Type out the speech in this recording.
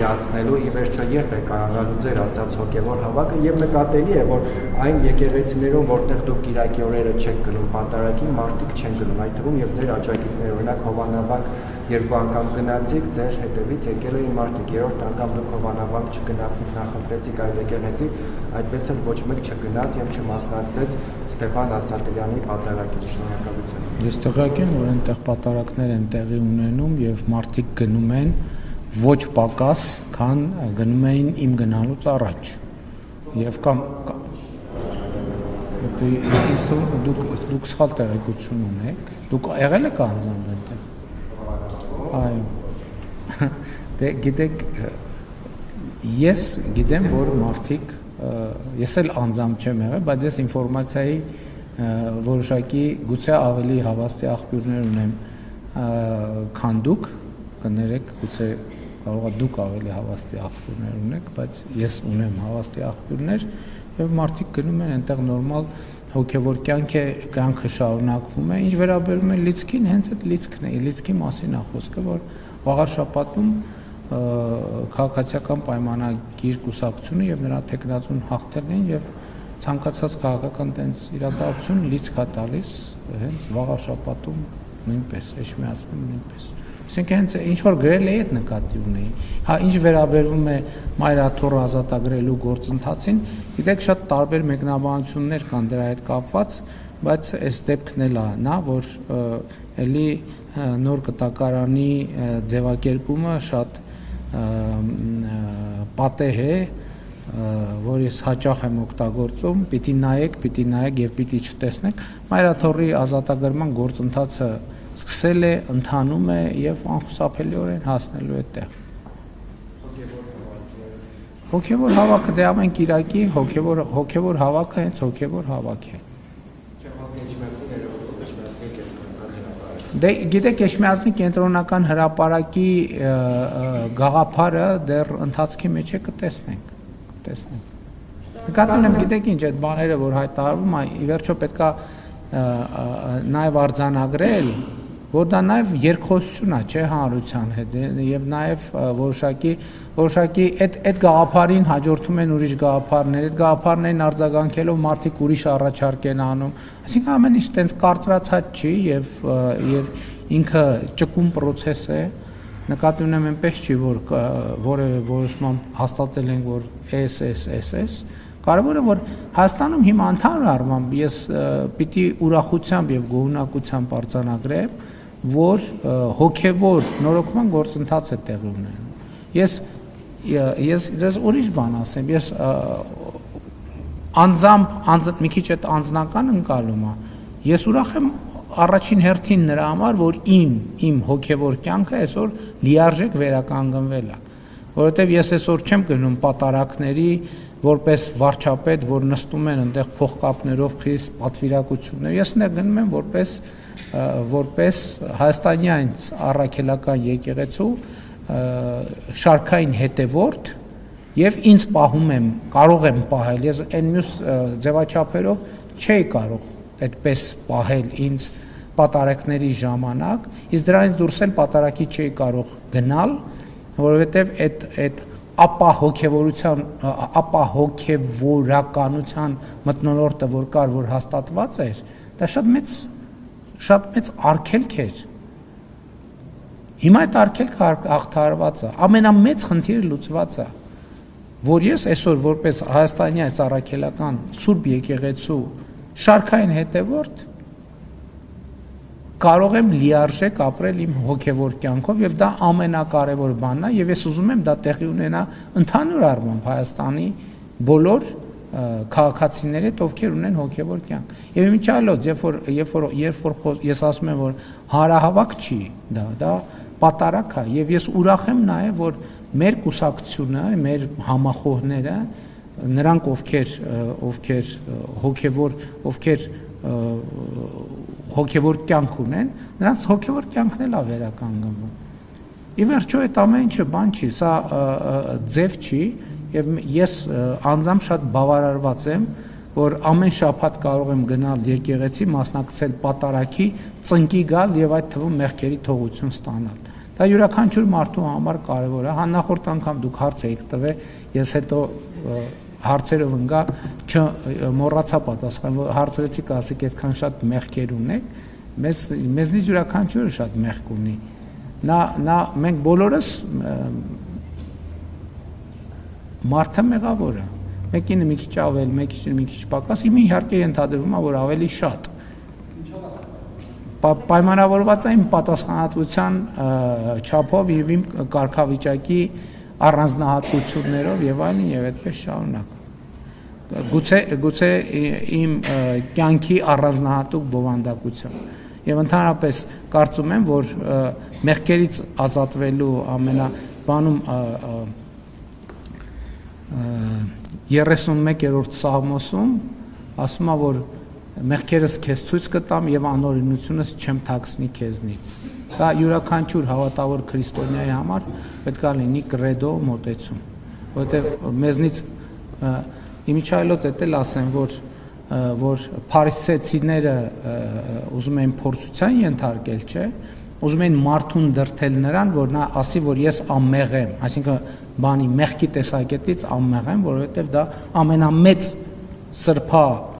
Ացնելու ի վերջո երբ է կարողանալու ձեր ասած հոգևոր հավաքը եւ նկատելի է որ այն եկեղեցիներում որտեղ դուք Կիրակի օրերը չեք գնում պատարագի մարդիկ չեն գնում այդ թվում եւ ձեր աջակիցները օրինակ Հովանավանք 2 անգամ գնացիք ձեր հետևից եկել էին մարդիկ երրորդ անգամ դուք Հովանավանք չգնացիք նախընտրեցիք այլ եկեղեցի այդպես էլ ոչ մեկ չգնաց եւ չմասնակցեց Ստեփան Ասատերյանի պատարագի շնորհակալություն Ես տեղյակ եմ որ այնտեղ պատարակներ են տեղի ունենում եւ մարդիկ գնում են ոչ պակաս, քան գնում էին իմ գնալուց առաջ եւ կամ դուք սխալ տեղեկություն ունեք դուք եղել եք անձամբ այնտեղ այո դե գիտեք ես գիտեմ որ մարդիկ ես էլ անձամբ չեմ եղել բայց ես ինֆորմացիայի որոշակի գուցե ավելի հավաստի աղբյուրներ ունեմ քան դուք կներեք գուցե կարող է դուք ավելի հավաստի աղբյուրներ ունեք, բայց ես ունեմ հավաստի աղբյուրներ եւ մարդիկ գնում են այնտեղ նորմալ հոգեվոր կյանքը շարունակվում է, ինչ վերաբերում է լիցքին, հենց այդ լիցքն է, լիցքի մասին է խոսքը, որ վաղար շաբաթում քաղաքացիական պայմանագիր կուսակցությունը եւ նրա տեխնացուն հաղթել են եւ ցանկացած քաղաքական տենց իրադարձություն լիցք է տալիս հենց վաղար շաբաթում նույնպես էջմիածում նույնպես Այսինքն հենց ինչ որ գրել էի այդ նկատի ունեի։ Հա ինչ վերաբերվում է մայրաթոռը ազատագրելու գործընթացին, գիտեք շատ տարբեր մեկնաբանություններ կան դրա հետ կապված, բայց այս դեպքն էլ է նա, որ էլի նոր կտակարանի ձևակերպումը շատ պատեհ է, որ ես հաճախ եմ օգտագործում, պիտի նայեք եւ պիտի չտեսնեք։ Մայրաթոռի ազատագրման գործընթացը սկսել է, ընթանում է եւ անխուսափելիորեն հասնելու է տեղ։ Հոգևոր հավաքը դե ամեն Կիրակի հոգևոր հավաքը հենց հոգևոր հավաք է։ Դե գիտեք Էջմիածնի կենտրոնական հրապարակի գաղափարը դեռ ընթացքի մեջ է կտեսնենք։ Նկատի ունեմ գիտեք ինչ այդ բաները որ հայտարարվում է ի վերջո պետքա նաև արձանագրել որ դա նաև երկխոսություն է չէ հանրության հետ եւ նաև որոշակի այդ գաղափարին հաջորդում են ուրիշ գաղափարներ այդ գաղափարներին արձագանքելով մարդիկ ուրիշ առաջարկ են անում այսինքն ամեն ինչ տենց կարծրացած չի եւ ինքը ճկուն process է նկատի ունեմ այնպես չի որ որևէ որոշմամբ հաստատել ենք որ SS Կարևորը որ Հայաստանում հիմա ընդհանուր առմամբ ես պիտի ուրախությամբ եւ գոհունակությամբ արձանագրեմ, որ հոգեվոր նորոգման գործընթաց է տեղի ունենում։ Ես ձեզ ուրիշ բան ասեմ, ես անձամբ մի քիչ այդ անձնական ընկալում է։ Ես ուրախ եմ առաջին հերթին նրա համար, որ իմ հոգեվոր կյանքը այսօր լիարժեք վերականգնվել է։ Որովհետեւ ես այսօր չեմ գնում պատարակների որպես վարչապետ, որ նստում են այնտեղ փողկապներով խիստ պատվիրակություններ, ես նա գնում եմ որպես հայաստանյան առաքելական եկեղեցու շարքային հետևորդ եւ ինձ պահում եմ, կարող եմ պահել, ես այն մյուս ձևաչափերով չէի կարող այդպես պահել ինձ պատարակների ժամանակ, իսկ դրանից դուրս էլ պատարակի չէի կարող գնալ, որովհետեւ այդ ապա հոգևորականության մթնոլորտը որ կար որ հաստատված էր դա շատ մեծ արգելք էր հիմա այդ արգելքը հաղթահարված է ամենամեծ խնդիրը լուծված է որ ես այսօր որպես հայաստանյան ծառայելական Սուրբ եկեղեցու շարքային հետևորդ կարող եմ լիարժեք ապրել իմ հոգևոր կյանքով եւ դա ամենակարևոր բանն է եւ ես ուզում եմ դա տեղի ունենա ընդհանուր առմամբ Հայաստանի բոլոր քաղաքացիների հետ ովքեր ունեն հոգևոր կյանք եւ իմիջիալոց երբ որ ես ասում եմ որ հարահավաք չի դա պատարակ է եւ ես ուրախ եմ նաեւ որ մեր կուսակցությունը մեր համախոհները նրանք ովքեր հոգևոր կյանք ունեն, նրանց հոգևոր կյանքն էլ է վերականգնվում։ Ի վերջո այդ ամեն ինչը բան չի, սա ձև չի եւ ես անձամբ շատ բավարարված եմ, որ ամեն շաբաթ կարող եմ գնալ եկեղեցի, մասնակցել պատարակի, ծնկի գալ եւ այդ թվում մեղքերի թողություն ստանալ։ Դա յուրաքանչյուր մարդու համար կարևոր է։ Նախորդ անգամ դուք հարց եք տվել, ես հետո հարցերով ընկա, մոռացա պատասխանել, հարցրեցիք, ասեք, այդքան շատ մեղքեր ունեք, մեզնից յուրաքանչյուրը շատ մեղք ունի։ Մենք բոլորս մարդը մեղավոր է։ Մեկինը մի քիչ ավել, մեկինը մի քիչ պակաս, իմը իհարկե ենթադրվում է, որ ավելի շատ։ Պայմանավորված է իմ պատասխանատվության չափով եւ իմ կարգավիճակի առանձնահատկություններով եւ այլն եւ այդպես շարունակ։ Գուցե իմ կյանքի առանձնահատուկ բովանդակությամբ եւ ընդհանրապես կարծում եմ, որ մեղքերից ազատվելու ամենաբանում 31-րդ Սաղմոսում ասում է, որ մեղքերս քեզ ցույց կտամ եւ անօրենությունս չեմ թաքցնի քեզնից։ Դա յուրաքանչյուր հավատավոր քրիստոնյայի համար պետք է լինի կրեդո մոտեցում, որովհետեւ մեզնից իմիջայլոց էլ ասեմ, որ փարիսեցիները ուզում են փորձության ենթարկել, չէ՞, ուզում են մարդուն դրթել նրան, որ նա ասի, որ ես անմեղ եմ, այսինքն մեղքի տեսակետից անմեղ եմ, որովհետեւ դա ամենամեծ սրբա